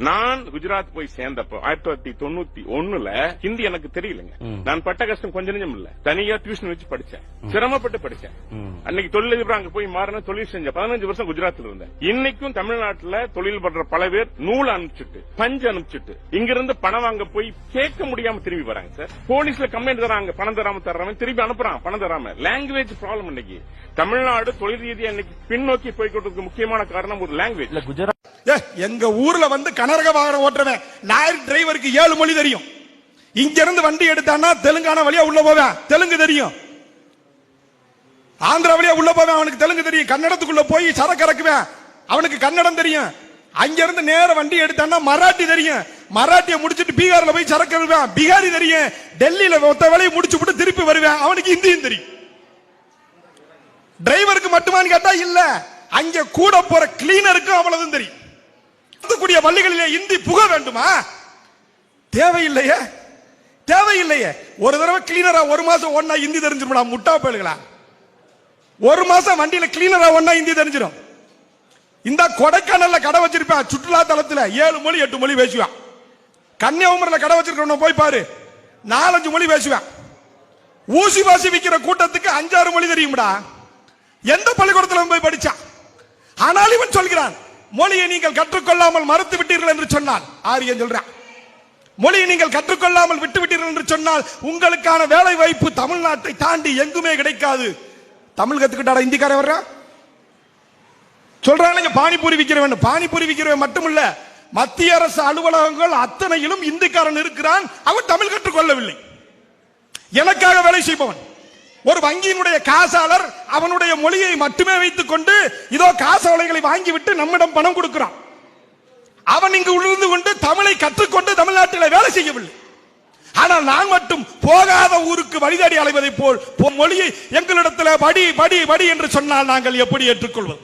நான் குஜராத் போய் சேர்ந்தப்போ 1991 ஹிந்தி எனக்கு தெரியலங்க. நான் பட்ட கஷ்டம் கொஞ்ச நெஞ்சம் இல்ல. தனியா டியூஷன் வச்சு படிச்சேன், சிரமப்பட்டு படிச்சேன். அன்னைக்கு தொழிலதிபர் அங்க போய் மாறின தொழில் செஞ்ச 15 வருஷம் குஜராத்ல இருந்தேன். இன்னைக்கும் தமிழ்நாட்டுல தொழில் பண்ற பல பேர் நூல் அனுப்பிச்சுட்டு பஞ்சு அனுப்பிச்சுட்டு இங்கிருந்து பணம் வாங்க போய் கேட்க முடியாம திரும்பி வராங்க சார். போலீஸ்ல கம்ப்ளைண்ட் தராங்க, பணம் தராம தர்றவன் திரும்பி அனுப்புறான் பணம் தராம. Language problem. இன்னைக்கு தமிழ்நாடு தொழில் ரீதியா இன்னைக்கு பின்னோக்கி போய்கொண்டிருக்க முக்கியமான காரணம் ஒரு லாங்குவேஜ். குஜராத் எங்க ஊர்ல கனரக வாகனம் ஓட்டுறவன் லாரி டிரைவருக்கு 7 மொழி தெரியும். இங்க இருந்து வண்டி எடுத்தான்னா தெலுங்கானா வழியா உள்ள போவேன், தெலுங்கு தெரியும். ஆந்திரா வழியா உள்ள போவேன், அவனுக்கு தெலுங்கு தெரியும். கன்னடத்துக்குள்ள போய் சரக்கு இறக்குவேன், அவனுக்கு கன்னடம் தெரியும். அங்க இருந்து நேர வண்டி எடுத்தான்னா மராட்டி தெரியும். மராட்டிய முடிச்சிட்டு பீகார்ல போய் சரக்கு இறக்குவேன், பீகாரி தெரியும். டெல்லியில மொத்த வேலையை முடிச்சு விட்டு திருப்பி வருவேன், அவனுக்கு ஹிந்தியும் தெரியும். டிரைவருக்கு மட்டுமான்னு கேட்டா இல்ல, அங்க கூட போற கிளீனருக்கும் அவ்வளவுதான் தெரியும். கூடிய பள்ளிகளிலே இந்தி புக வேண்டுமா? தேவையில்லையே, தேவையில்லையே. ஒரு தடவை கிளீனரா 1 மாசம் ஒன்னா இந்தி தெரிஞ்சிருமா? முட்டா பயல்களா, 1 மாசம் வண்டியில கிளீனரா ஒன்னா இந்தி தெரிஞ்சிடும். இந்த கொடைக்கானல்ல கடை வச்சிருப்பேன், சுற்றுலா தலத்துல 7 மொழி 8 மொழி பேசுவேன். கன்னியாகுமரியில கடை வச்சிருக்கவன போய் பாரு, 4-5 மொழி பேசுவேன். ஊசி வாசி விக்கிற கூட்டத்துக்கு 5-6 மொழி தெரியும்டா. எந்த பள்ளிக்கூடத்துல போய் படிச்சா? ஆனால் இவன் சொல்கிறான், மொழியை நீங்கள் கற்றுக்கொள்ளாமல் மறுத்து விட்டீர்கள் என்று சொன்னால், ஆரியன் சொல்றான், மொழியை நீங்கள் கற்றுக்கொள்ளாமல் விட்டு விட்டீர்கள் என்று சொன்னால் உங்களுக்கான வேலை வாய்ப்பு தமிழ்நாட்டை தாண்டி எங்குமே கிடைக்காது. தமிழ் கத்துக்கிட்டாடா இந்திக்காரன் வர்றான் சொல்றாங்க. பானிபூரி விக்கிறவன், பானிபூரி விக்கிறவன் மட்டுமல்ல, மத்திய அரசு அலுவலகங்கள் அத்தனையிலும் இந்திக்காரன் இருக்கிறான். அவன் தமிழ் கற்றுக்கொள்ளவில்லை. எனக்காக வேலை செய்பவன் ஒரு வங்கியினுடைய காசாளர் அவனுடைய மொழியை மட்டுமே வைத்துக் கொண்டு இதோ காசாலைகளை வாங்கிவிட்டு நம்மிடம் பணம் கொடுக்கிறான். அவன் இங்கு உணர்ந்து கொண்டு தமிழை கற்றுக்கொண்டு தமிழ்நாட்டில் வேலை செய்யவில்லை. ஆனால் நான் மட்டும் போகாத ஊருக்கு வழிதாடி அலைவதை போல் மொழியை எங்களிடத்தில் படி படி படி என்று சொன்னால் நாங்கள் எப்படி ஏற்றுக்கொள்வது?